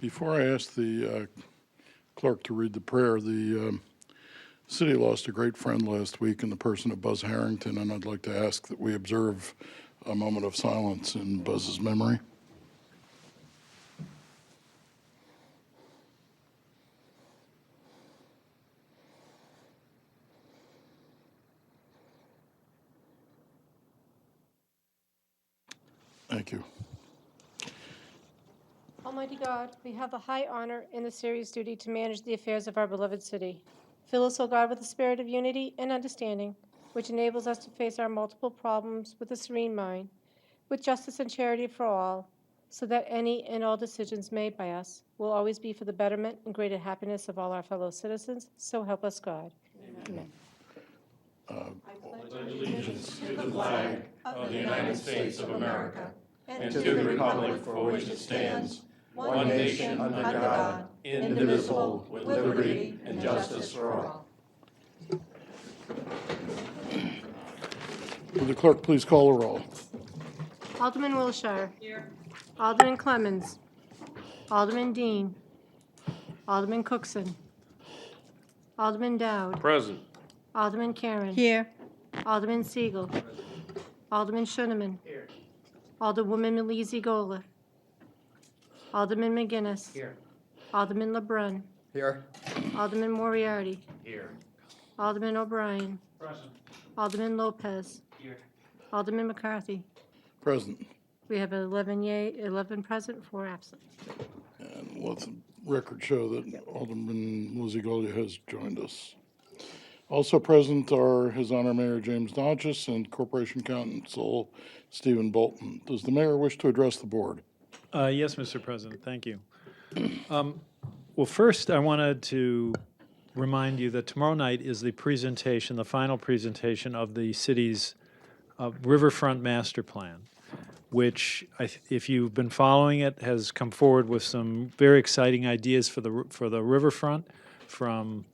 Before I ask the clerk to read the prayer, the city lost a great friend last week in the person of Buzz Harrington, and I'd like to ask that we observe a moment of silence in Buzz's memory. Thank you. Almighty God, we have the high honor and the serious duty to manage the affairs of our beloved city. Fill us, O God, with the spirit of unity and understanding, which enables us to face our multiple problems with a serene mind, with justice and charity for all, so that any and all decisions made by us will always be for the betterment and greater happiness of all our fellow citizens. So help us God. Amen. Allegiance to the flag of the United States of America and to the republic for which it stands, one nation under God, indivisible, with liberty and justice for all. Will the clerk please call the roll? Alderman Wilshire. Here. Alderman Clemmons. Alderman Dean. Alderman Cookson. Alderman Dowd. Present. Alderman Karen. Here. Alderman Siegel. Alderman Schoeneman. Here. Alderwoman Malizzi-Gola. Alderman McGinnis. Here. Alderman LeBrun. Here. Alderman Moriarty. Here. Alderman O'Brien. Present. Alderman Lopez. Here. Alderman McCarthy. Present. We have 11 present, 4 absent. And let the record show that Alderman Lizzie-Golia has joined us. Also present are His Honor Mayor James Dodges and Corporation Counsel Stephen Bolton. Does the mayor wish to address the board? Yes, Mr. President, thank you. Well, first, I wanted to remind you that tomorrow night is the presentation, the final presentation of the city's Riverfront Master Plan, which, if you've been following it, has come forward with some very exciting ideas for the riverfront, from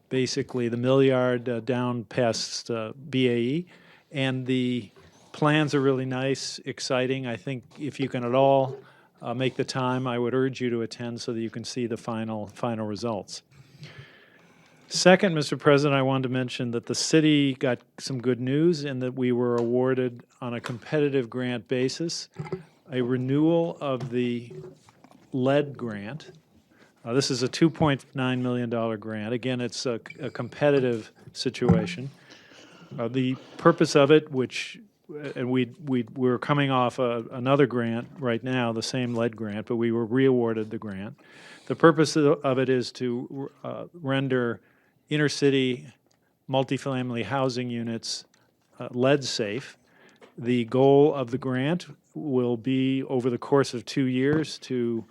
basically the mill yard down past BAE, and the plans are really nice, exciting. I think if you can at all make the time, I would urge you to attend so that you can see the final results. Second, Mr. President, I wanted to mention that the city got some good news in that we were awarded on a competitive grant basis a renewal of the lead grant. This is a $2.9 million grant. Again, it's a competitive situation. The purpose of it, and we're coming off another grant right now, the same lead grant, but we were re-awarded the grant. The purpose of it is to render inner-city multifamily housing units lead safe. The goal of the grant will be, over the course of 2 years, to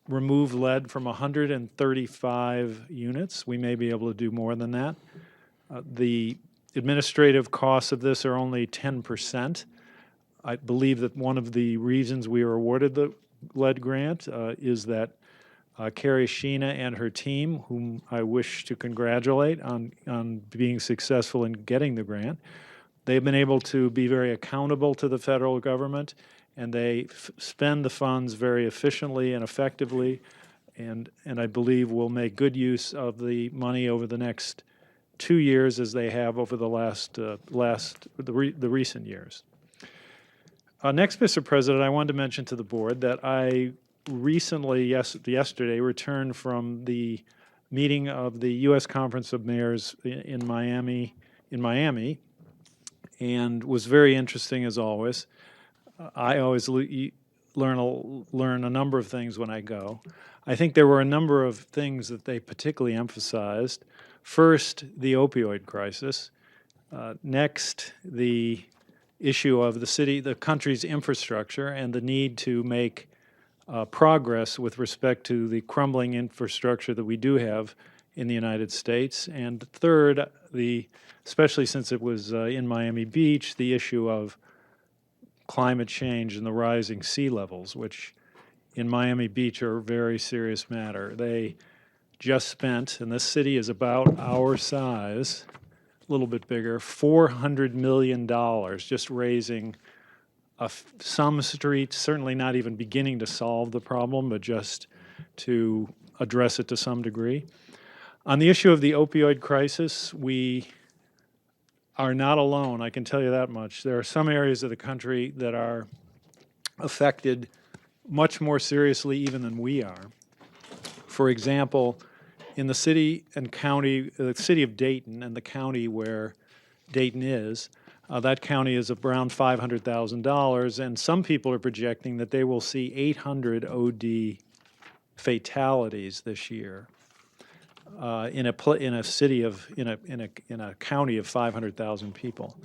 remove lead from 135 units. We may be able to do more than that. The administrative costs of this are only 10%. I believe that one of the reasons we were awarded the lead grant is that Carrie Sheena and her team, whom I wish to congratulate on being successful in getting the grant, they've been able to be very accountable to the federal government, and they spend the funds very efficiently and effectively, and I believe will make good use of the money over the next 2 years, as they have over the recent years. Next, Mr. President, I wanted to mention to the board that I recently, yesterday, returned from the meeting of the U.S. Conference of Mayors in Miami, and was very interesting as always. I always learn a number of things when I go. I think there were a number of things that they particularly emphasized. First, the opioid crisis. Next, the issue of the country's infrastructure and the need to make progress with respect to the crumbling infrastructure that we do have in the United States. And third, especially since it was in Miami Beach, the issue of climate change and the rising sea levels, which in Miami Beach are a very serious matter. They just spent, and this city is about our size, a little bit bigger, $400 million just raising some streets, certainly not even beginning to solve the problem, but just to address it to some degree. On the issue of the opioid crisis, we are not alone, I can tell you that much. There are some areas of the country that are affected much more seriously even than we are. For example, in the city and county, the city of Dayton and the county where Dayton is, that county is around $500,000, and some people are projecting that they will see 800 OD fatalities this year in a city of in a county of 500,000 people.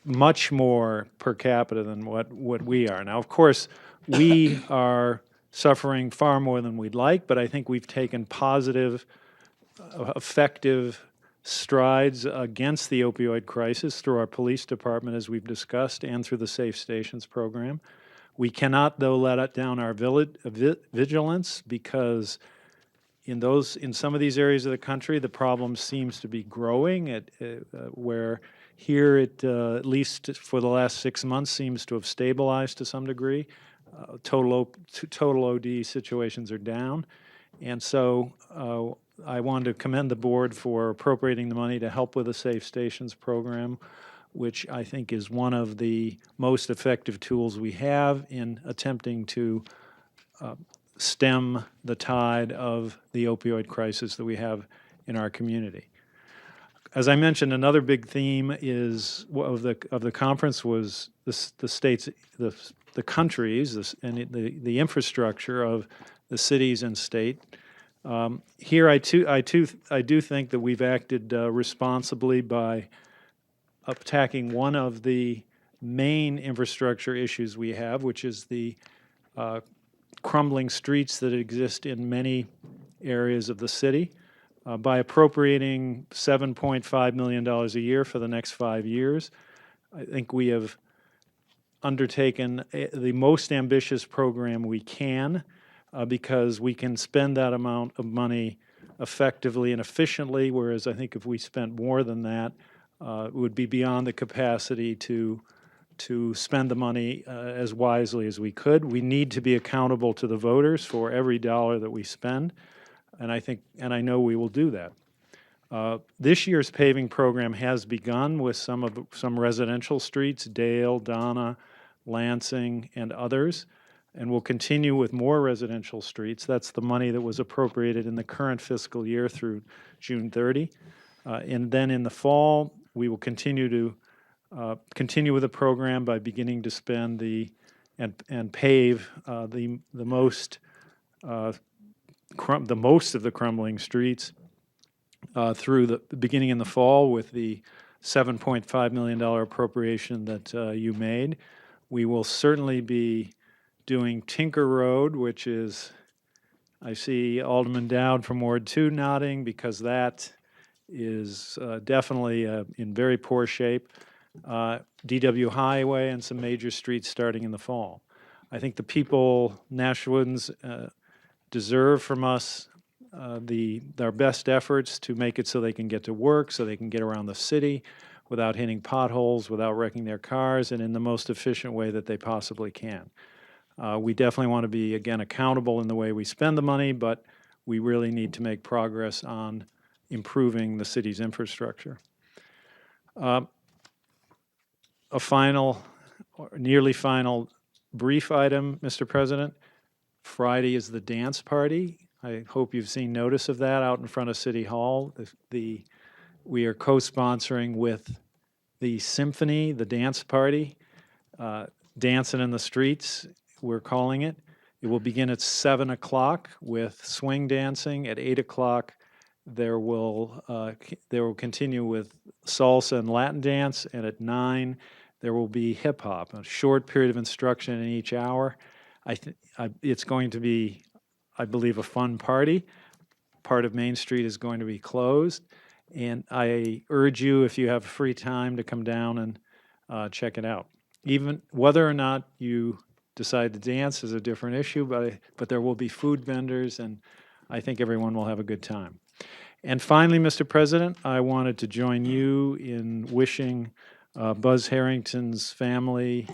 Much more per capita than what we are. Now, of course, we are suffering far more than we'd like, but I think we've taken positive, effective strides against the opioid crisis through our police department, as we've discussed, and through the Safe Stations program. We cannot, though, let down our vigilance, because in some of these areas of the country, the problem seems to be growing, where here it, at least for the last 6 months, seems to have stabilized to some degree. Total OD situations are down. And so I wanted to commend the board for appropriating the money to help with the Safe Stations program, which I think is one of the most effective tools we have in attempting to stem the tide of the opioid crisis that we have in our community. As I mentioned, another big theme of the conference was the states, the countries, and the infrastructure of the cities and state. Here, I do think that we've acted responsibly by attacking one of the main infrastructure issues we have, which is the crumbling streets that exist in many areas of the city. By appropriating $7.5 million a year for the next 5 years, I think we have undertaken the most ambitious program we can, because we can spend that amount of money effectively and efficiently, whereas I think if we spent more than that, it would be beyond the capacity to spend the money as wisely as we could. We need to be accountable to the voters for every dollar that we spend, and I know we will do that. This year's paving program has begun with some residential streets, Dale, Donna, Lansing, and others, and will continue with more residential streets. That's the money that was appropriated in the current fiscal year through June 30. And then in the fall, we will continue with the program by beginning to spend and pave the most of the crumbling streets through the beginning in the fall with the $7.5 million appropriation that you made. We will certainly be doing Tinker Road, which is, I see Alderman Dowd from Ward 2 nodding, because that is definitely in very poor shape. DW Highway and some major streets starting in the fall. I think the people, Nashville, deserve from us our best efforts to make it so they can get to work, so they can get around the city without hitting potholes, without wrecking their cars, and in the most efficient way that they possibly can. We definitely want to be, again, accountable in the way we spend the money, but we really need to make progress on improving the city's infrastructure. A final, or nearly final, brief item, Mr. President. Friday is the dance party. I hope you've seen notice of that out in front of City Hall. We are co-sponsoring with the Symphony, the dance party, Dancing in the Streets, we're calling it. It will begin at 7 o'clock with swing dancing. At 8 o'clock, there will continue with salsa and Latin dance, and at 9, there will be hip hop. A short period of instruction in each hour. It's going to be, I believe, a fun party. Part of Main Street is going to be closed, and I urge you, if you have free time, to come down and check it out. Even whether or not you decide to dance is a different issue, but there will be food vendors, and I think everyone will have a good time. And finally, Mr. President, I wanted to join you in wishing Buzz Harrington's family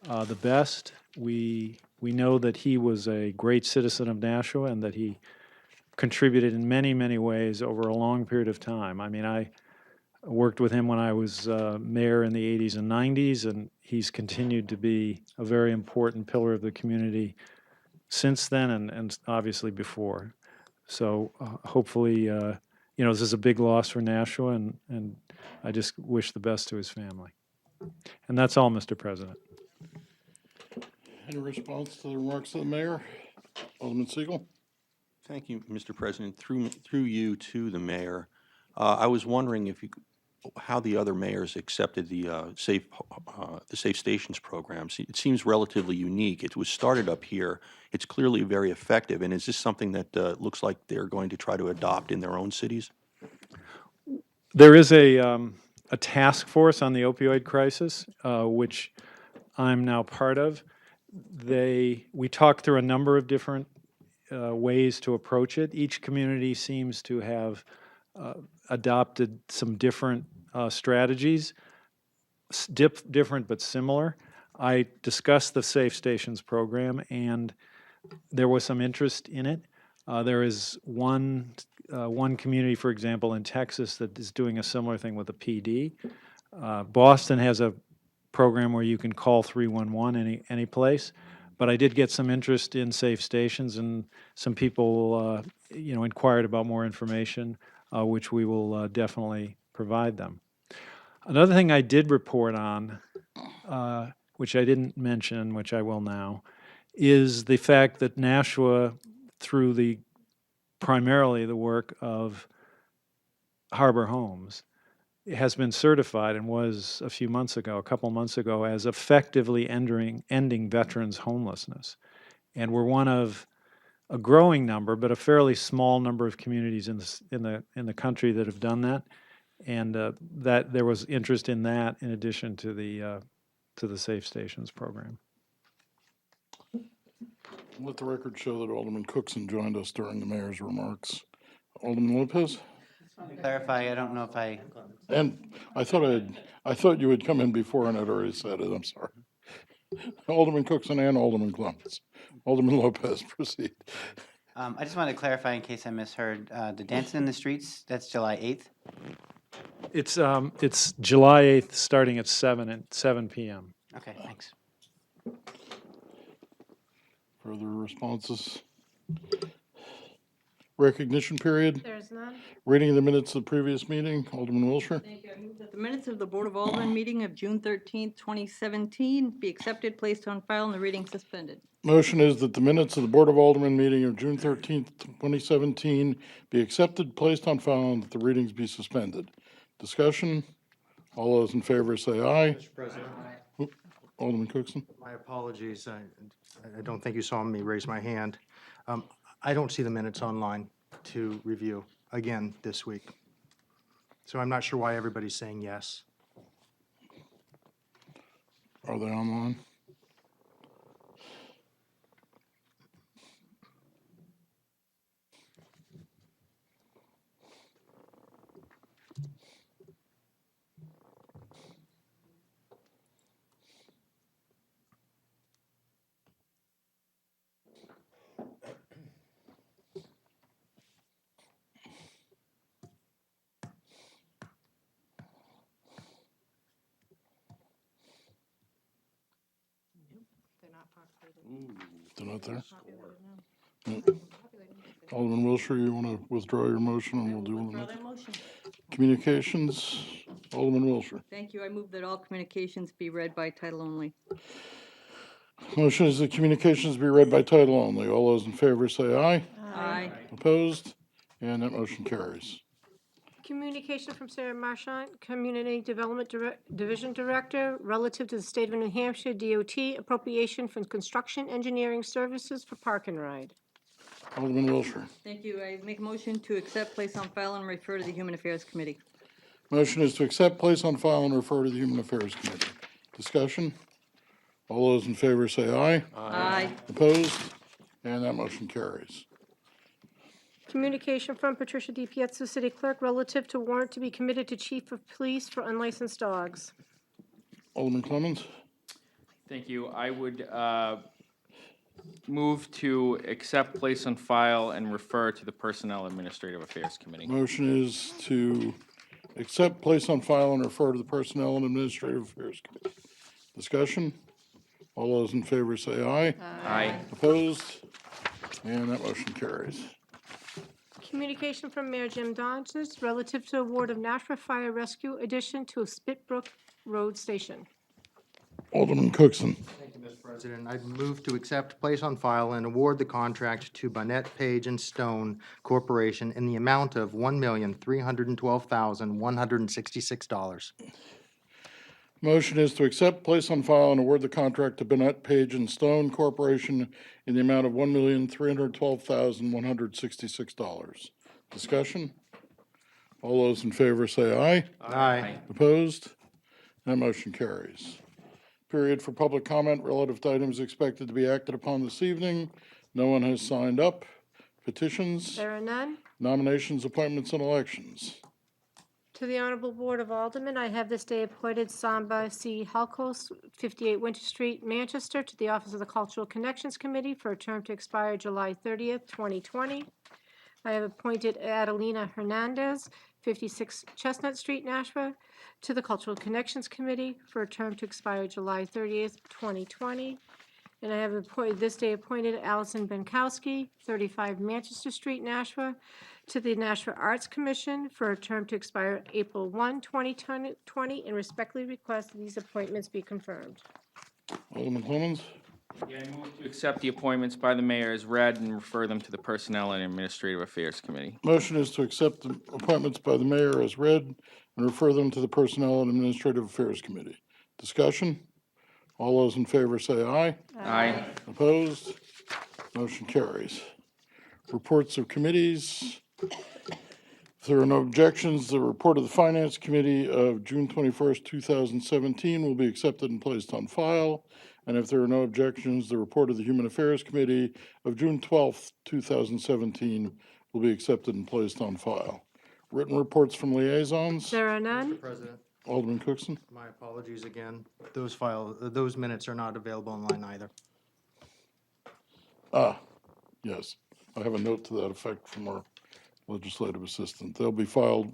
the best. We know that he was a great citizen of Nashua and that he contributed in many, many ways over a long period of time. I mean, I worked with him when I was mayor in the 80s and 90s, and he's continued to be a very important pillar of the community since then and obviously before. So hopefully, this is a big loss for Nashua, and I just wish the best to his family. And that's all, Mr. President. Any response to the remarks of the mayor? Alderman Siegel? Thank you, Mr. President. Through you to the mayor, I was wondering how the other mayors accepted the Safe Stations programs. It seems relatively unique. It was started up here. It's clearly very effective. And is this something that looks like they're going to try to adopt in their own cities? There is a task force on the opioid crisis, which I'm now part of. We talked through a number of different ways to approach it. Each community seems to have adopted some different strategies, different but similar. I discussed the Safe Stations program, and there was some interest in it. There is one community, for example, in Texas that is doing a similar thing with a PD. Boston has a program where you can call 311 any place. But I did get some interest in Safe Stations, and some people, inquired about more information, which we will definitely provide them. Another thing I did report on, which I didn't mention, which I will now, is the fact that Nashua, through primarily the work of Harbor Homes, has been certified and was a couple months ago, as effectively ending veterans' homelessness. And we're one of a growing number, but a fairly small number of communities in the country that have done that. And that there was interest in that in addition to the Safe Stations program. Let the record show that Alderman Cookson joined us during the mayor's remarks. Alderman Lopez? Clarify, I don't know if I, And I thought you had come in before and I'd already said it, I'm sorry. Alderman Cookson and Alderman Clements. Alderman Lopez, proceed. I just wanted to clarify in case I misheard, the Dancing in the Streets, that's July 8th? It's July 8th, starting at 7 p.m. Okay, thanks. Further responses? Recognition period? There is none. Reading of the minutes of the previous meeting, Alderman Wilshire. Thank you. I move that the minutes of the Board of Aldermen meeting of June 13th, 2017 be accepted, placed on file, and the reading suspended. Motion is that the minutes of the Board of Aldermen meeting of June 13th, 2017 be accepted, placed on file, and that the readings be suspended. Discussion? All those in favor say aye. Mr. President, Alderman Cookson. my apologies. I don't think you saw me raise my hand. I don't see the minutes online to review again this week. So I'm not sure why everybody's saying yes. Are they online? They're not populated. They're not there? Populated, no. Alderman Wilshire, you want to withdraw your motion and we'll do the Withdraw next? that motion. Communications, Alderman Wilshire. Thank you. I move that all communications be read by title only. Motion is that communications be read by title only. All those in favor say aye. Aye. Opposed? And that motion carries. Communication from Sarah Marchant, Community Development Division Director, relative to the State of New Hampshire DOT appropriation for construction engineering services for Park and Ride. Alderman Wilshire. Thank you. I make a motion to accept, place on file, and refer to the Human Affairs Committee. Motion is to accept, place on file, and refer to the Human Affairs Committee. Discussion? All those in favor say aye. Aye. Opposed? And that motion carries. Communication from Patricia D. Pietza, City Clerk, relative to warrant to be committed to Chief of Police for unlicensed dogs. Alderman Clemmons? Thank you. I would move to accept, place on file, and refer to the Personnel Administrative Affairs Committee. Motion is to accept, place on file, and refer to the Personnel and Administrative Affairs Committee. Discussion? All those in favor say aye. Aye. Opposed? And that motion carries. Communication from Mayor Jim Dodges relative to award of Nashua Fire Rescue addition to Spitbrook Road Station. Alderman Cookson. Thank you, Mr. President. I move to accept, place on file, and award the contract to Bonnet Page and Stone Corporation in the amount of $1,312,166. Motion is to accept, place on file, and award the contract to Bennett Page and Stone Corporation in the amount of $1,312,166. Discussion? All those in favor say aye. Aye. Opposed? That motion carries. Period for public comment relative to items expected to be acted upon this evening. No one has signed up. Petitions, There are none. nominations, appointments, and elections. To the Honorable Board of Aldermen, I have this day appointed Samba C. Halkos, 58 Winter Street, Manchester, to the Office of the Cultural Connections Committee for a term to expire July 30th, 2020. I have appointed Adelina Hernandez, 56 Chestnut Street, Nashua, to the Cultural Connections Committee for a term to expire July 30th, 2020. And I have this day appointed Allison Benkowski, 35 Manchester Street, Nashua, to the Nashua Arts Commission for a term to expire April 1, 2020, and respectfully request that these appointments be confirmed. Alderman Clemmons? Yeah, I move to accept the appointments by the mayor as read and refer them to the Personnel and Administrative Affairs Committee. Motion is to accept the appointments by the mayor as read and refer them to the Personnel and Administrative Affairs Committee. Discussion? All those in favor say aye. Aye. Opposed? Motion carries. Reports of committees. If there are no objections, the report of the Finance Committee of June 21st, 2017 will be accepted and placed on file. And if there are no objections, the report of the Human Affairs Committee of June 12th, 2017 will be accepted and placed on file. Written reports from liaisons. There are none. President, Alderman Cookson. my apologies again. Those minutes are not available online either. Yes, I have a note to that effect from our legislative assistant. They'll be filed.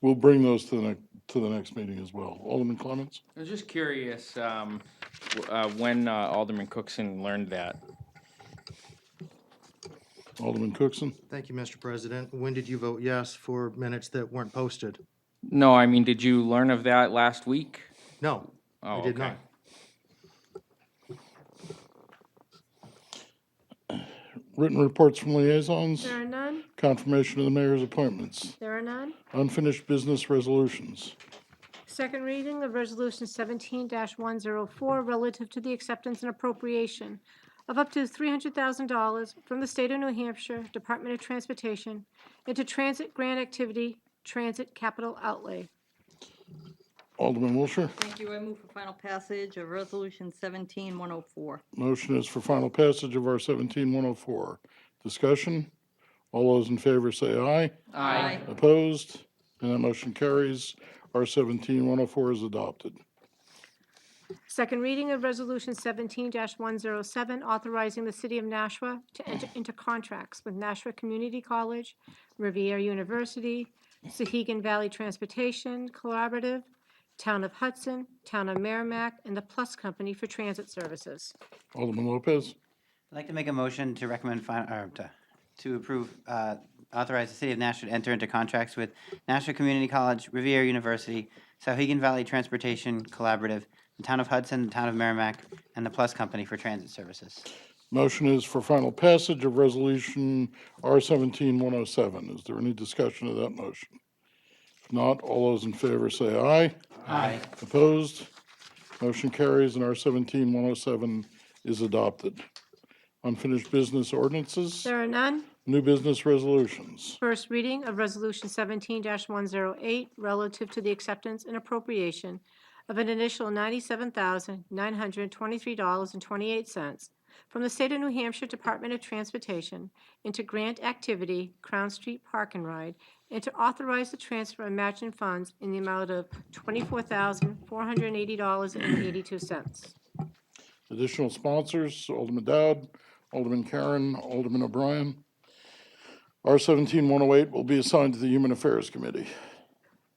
We'll bring those to the next meeting as well. Alderman Clemmons? I was just curious when Alderman Cookson learned that. Alderman Cookson? Thank you, Mr. President. When did you vote yes for minutes that weren't posted? No, I mean, did you learn of that last week? No, Oh, I did okay. not. Written reports from liaisons. There are none. Confirmation of the mayor's appointments. There are none. Unfinished business resolutions. Second reading of Resolution 17-104 relative to the acceptance and appropriation of up to $300,000 from the State of New Hampshire Department of Transportation into transit grant activity, transit capital outlay. Alderman Wilshire? Thank you. I move for final passage of Resolution 17-104. Motion is for final passage of our 17-104. Discussion? All those in favor say aye. Aye. Opposed? And that motion carries. Our 17-104 is adopted. Second reading of Resolution 17-107, authorizing the City of Nashua to enter into contracts with Nashua Community College, Riviera University, Sahegan Valley Transportation Collaborative, Town of Hudson, Town of Merrimack, and the Plus Company for transit services. Alderman Lopez? I'd like to make a motion to recommend, to approve, authorize the City of Nashua to enter into contracts with Nashua Community College, Riviera University, Sahegan Valley Transportation Collaborative, the Town of Hudson, the Town of Merrimack, and the Plus Company for transit services. Motion is for final passage of Resolution R-17-107. Is there any discussion of that motion? If not, all those in favor say aye. Aye. Opposed? Motion carries, and R-17-107 is adopted. Unfinished business ordinances? There are none. New business resolutions. First reading of Resolution 17-108 relative to the acceptance and appropriation of an initial $97,923.28 from the State of New Hampshire Department of Transportation into grant activity Crown Street Park and Ride, and to authorize the transfer of matching funds in the amount of $24,480.82. Additional sponsors, Alderman Dowd, Alderman Karen, Alderman O'Brien. R-17-108 will be assigned to the Human Affairs Committee.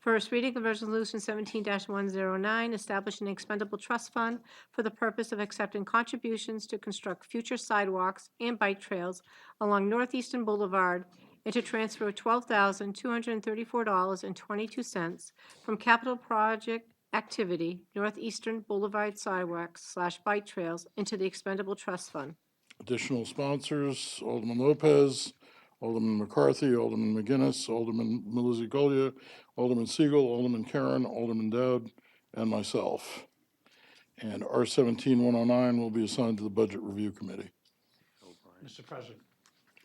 First reading of Resolution 17-109, establishing an expendable trust fund for the purpose of accepting contributions to construct future sidewalks and bike trails along Northeastern Boulevard, and to transfer $12,234.22 from capital project activity Northeastern Boulevard sidewalks/bike trails into the expendable trust fund. Additional sponsors, Alderman Lopez, Alderman McCarthy, Alderman McGinnis, Alderman Melizzi-Golia, Alderman Siegel, Alderman Karen, Alderman Dowd, and myself. And R-17-109 will be assigned to the Budget Review Committee. Mr. President,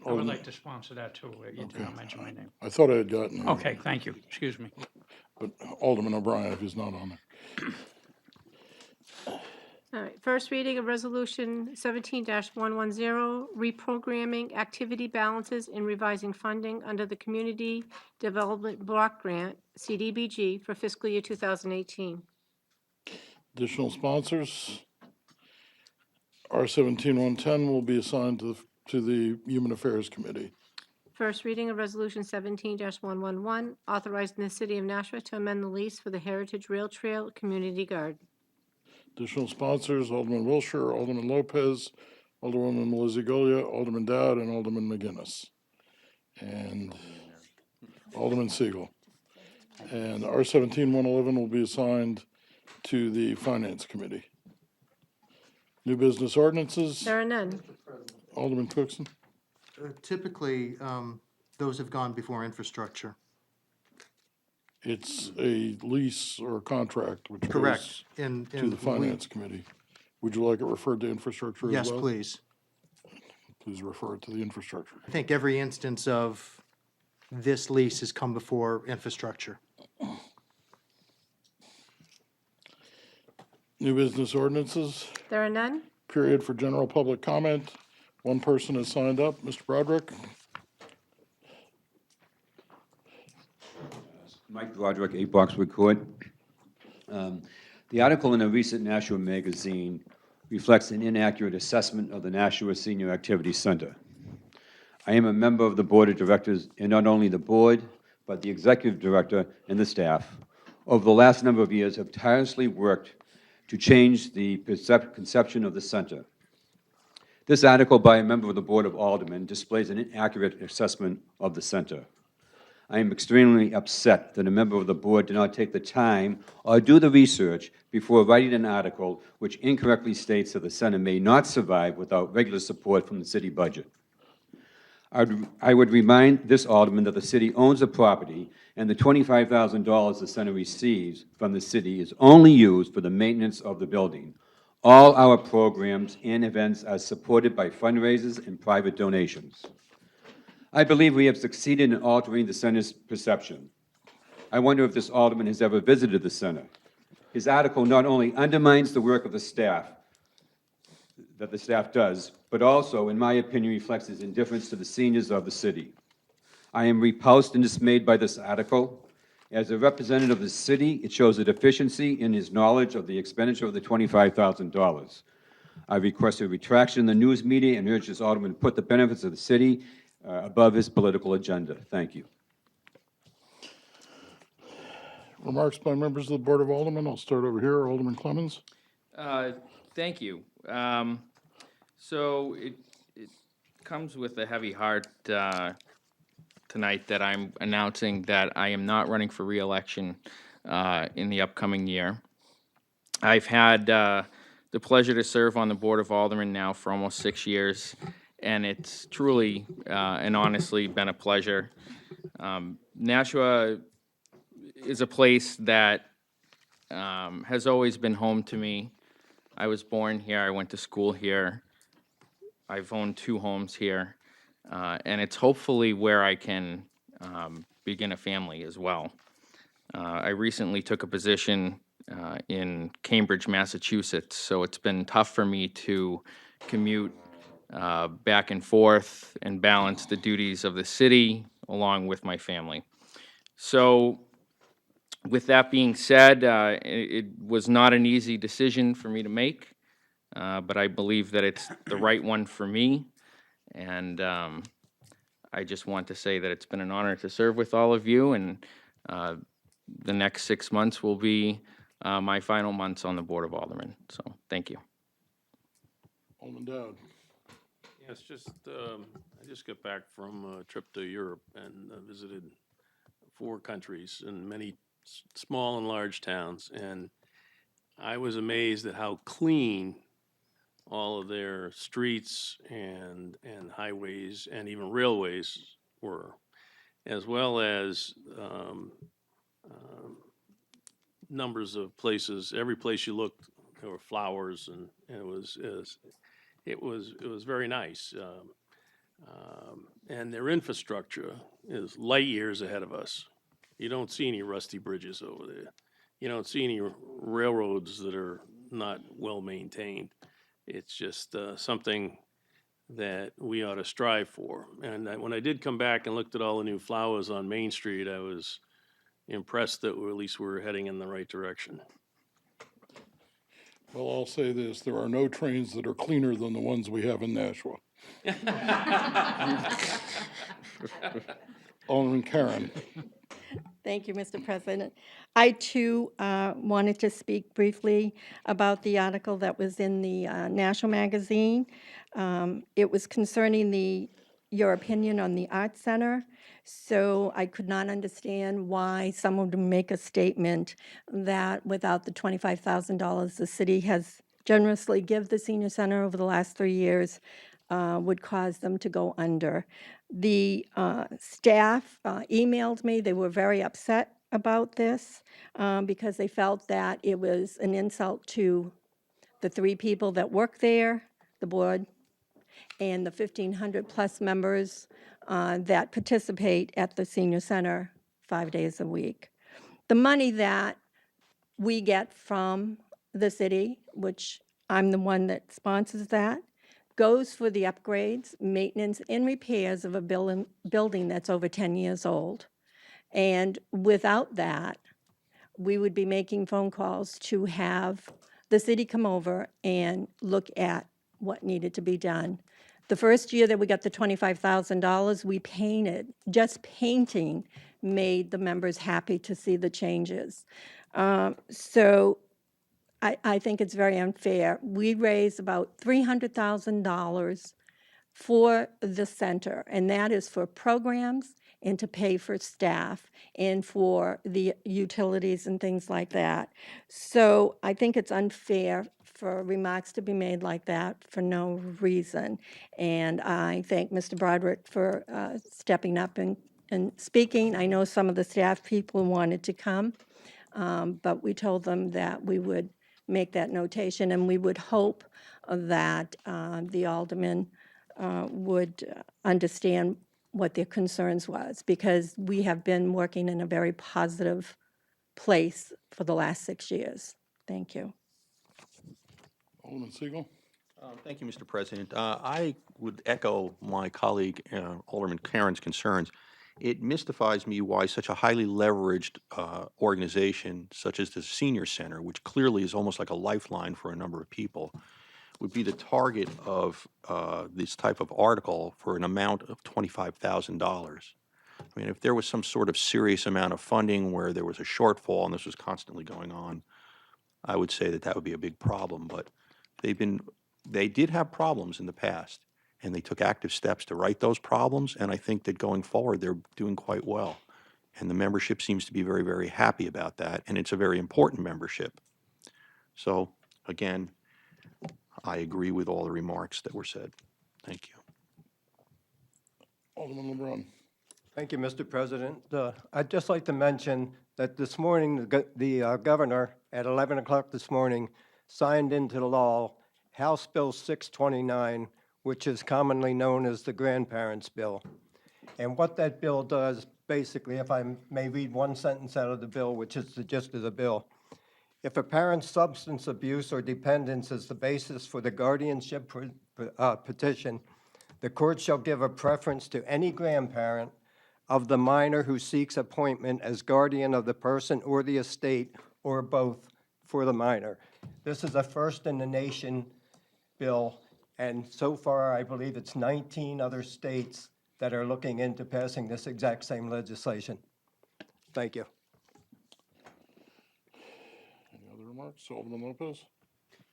I would like to sponsor that too. You did not mention my name. I thought I had gotten it. Okay, thank you. Excuse me. But Alderman O'Brien, if he's not on it. All right, first reading of Resolution 17-110, reprogramming activity balances and revising funding under the Community Development Block Grant, CDBG, for fiscal year 2018. Additional sponsors, R-17-110 will be assigned to the Human Affairs Committee. First reading of Resolution 17-111, authorizing the City of Nashua to amend the lease for the Heritage Rail Trail Community Guard. Additional sponsors, Alderman Wilshire, Alderman Lopez, Alderwoman Melizzi-Golia, Alderman Dowd, and Alderman McGinnis. And Alderman Siegel. And R-17-111 will be assigned to the Finance Committee. New business ordinances, There are none. Alderman Cookson. Typically, those have gone before infrastructure. It's a lease or a contract which Correct. goes And to the Finance Committee. Would you like it referred to infrastructure as Yes, well? please. Please refer it to the infrastructure. I think every instance of this lease has come before infrastructure. New business ordinances, There are none. period for general public comment. One person has signed up, Mr. Broderick. Mike Broderick, 8 Boxwood Court. The article in a recent Nashua magazine reflects an inaccurate assessment of the Nashua Senior Activity Center. I am a member of the Board of Directors, and not only the board, but the executive director and the staff, over the last number of years have tirelessly worked to change the conception of the center. This article by a member of the Board of Aldermen displays an inaccurate assessment of the center. I am extremely upset that a member of the board did not take the time or do the research before writing an article which incorrectly states that the center may not survive without regular support from the city budget. I would remind this alderman that the city owns the property, and the $25,000 the center receives from the city is only used for the maintenance of the building. All our programs and events are supported by fundraisers and private donations. I believe we have succeeded in altering the center's perception. I wonder if this alderman has ever visited the center. His article not only undermines the work of the staff, that the staff does, but also, in my opinion, reflects his indifference to the seniors of the city. I am repulsed and dismayed by this article. As a representative of the city, it shows a deficiency in his knowledge of the expenditure of the $25,000. I request a retraction in the news media and urge this alderman to put the benefits of the city above his political agenda. Thank you. Remarks by members of the Board of Aldermen. I'll start over here. Alderman Clemmons. Thank you. So it comes with a heavy heart tonight that I'm announcing that I am not running for re-election in the upcoming year. I've had the pleasure to serve on the Board of Aldermen now for almost 6 years, and it's truly and honestly been a pleasure. Nashua is a place that has always been home to me. I was born here, I went to school here, I've owned 2 homes here, and it's hopefully where I can begin a family as well. I recently took a position in Cambridge, Massachusetts, so it's been tough for me to commute back and forth and balance the duties of the city along with my family. So with that being said, it was not an easy decision for me to make, but I believe that it's the right one for me. And I just want to say that it's been an honor to serve with all of you, and the next 6 months will be my final months on the Board of Aldermen. So, thank you. Alderman Dowd. Yes, I just got back from a trip to Europe and visited 4 countries and many small and large towns, and I was amazed at how clean all of their streets and highways and even railways were, as well as numbers of places. Every place you looked, there were flowers, and it was very nice. And their infrastructure is light years ahead of us. You don't see any rusty bridges over there. You don't see any railroads that are not well maintained. It's just something that we ought to strive for. And when I did come back and looked at all the new flowers on Main Street, I was impressed that at least we're heading in the right direction. Well, I'll say this, there are no trains that are cleaner than the ones we have in Nashua. Alderman Karen. Thank you, Mr. President. I, too, wanted to speak briefly about the article that was in the National Magazine. It was concerning your opinion on the Arts Center. So I could not understand why someone would make a statement that without the $25,000 the city has generously given the senior center over the last 3 years would cause them to go under. The staff emailed me. They were very upset about this because they felt that it was an insult to the 3 people that work there, the board, and the 1,500-plus members that participate at the senior center 5 days a week. The money that we get from the city, which I'm the one that sponsors that, goes for the upgrades, maintenance, and repairs of a building that's over 10 years old. And without that, we would be making phone calls to have the city come over and look at what needed to be done. The first year that we got the $25,000, we painted. Just painting made the members happy to see the changes. So I think it's very unfair. We raised about $300,000 for the center, and that is for programs and to pay for staff and for the utilities and things like that. So I think it's unfair for remarks to be made like that for no reason. And I thank Mr. Broderick for stepping up and speaking. I know some of the staff people wanted to come, but we told them that we would make that notation, and we would hope that the aldermen would understand what their concerns was, because we have been working in a very positive place for the last 6 years. Thank you. Alderman Siegel. Thank you, Mr. President. I would echo my colleague, Alderman Karen's concerns. It mystifies me why such a highly leveraged organization such as the Senior Center, which clearly is almost like a lifeline for a number of people, would be the target of this type of article for an amount of $25,000. I mean, if there was some sort of serious amount of funding where there was a shortfall and this was constantly going on, I would say that that would be a big problem. But they did have problems in the past, and they took active steps to right those problems, and I think that going forward, they're doing quite well. And the membership seems to be very, very happy about that, and it's a very important membership. So, again, I agree with all the remarks that were said. Thank you. Alderman LeBrun. Thank you, Mr. President. I'd just like to mention that this morning, the governor, at 11 o'clock this morning, signed into the law House Bill 629, which is commonly known as the Grandparents' Bill. And what that bill does, basically, if I may read one sentence out of the bill, which is the gist of the bill, If a parent's substance abuse or dependence is the basis for the guardianship petition, the court shall give a preference to any grandparent of the minor who seeks appointment as guardian of the person or the estate, or both, for the minor. This is a first-in-the-nation bill, and so far, I believe it's 19 other states that are looking into passing this exact same legislation. Thank you. Any other remarks? Alderman Lopez?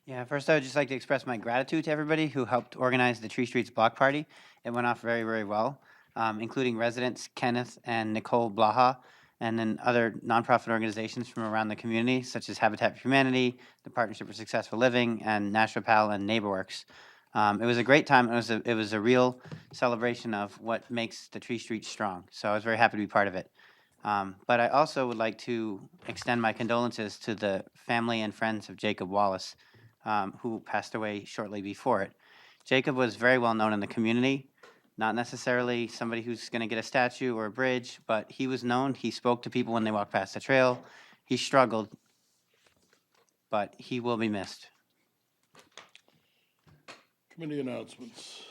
Yeah, first I would just like to express my gratitude to everybody who helped organize the Tree Streets Block Party. It went off very, very well, including residents Kenneth and Nicole Blaha, and then other nonprofit organizations from around the community, such as Habitat for Humanity, the Partnership for Successful Living, and Nashua Pal and NeighborWorks. It was a great time. It was a real celebration of what makes the Tree Streets strong. So I was very happy to be part of it. But I also would like to extend my condolences to the family and friends of Jacob Wallace, who passed away shortly before it. Jacob was very well known in the community, not necessarily somebody who's going to get a statue or a bridge, but he was known. He spoke to people when they walked past the trail. He struggled, but he will be missed. Committee announcements.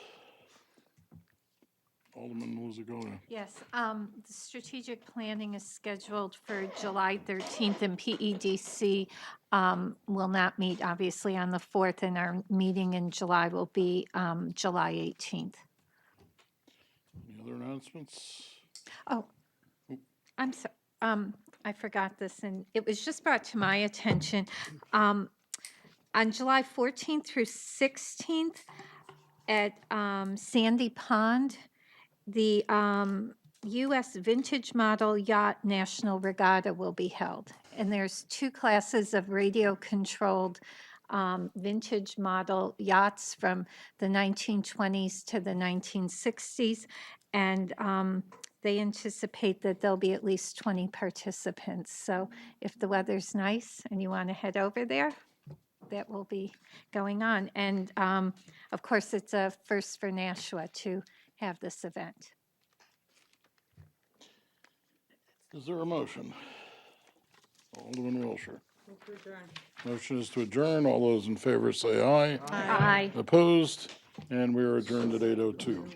Alderman Mozagolia. Yes, the strategic planning is scheduled for July 13th, and PEDC will not meet, obviously, on the 4th, and our meeting in July will be July 18th. Any other announcements? Oh, I'm sorry, I forgot this, and it was just brought to my attention. On July 14th through 16th at Sandy Pond, the U.S. Vintage Model Yacht National Regatta will be held. And there's 2 classes of radio-controlled vintage model yachts from the 1920s to the 1960s. And they anticipate that there'll be at least 20 participants. So if the weather's nice and you want to head over there, that will be going on. And of course, it's a first for Nashua to have this event. Is there a motion? Alderman Wilshire. Motion is to adjourn. All those in favor say aye. Aye. Opposed? And we are adjourned at 8:02.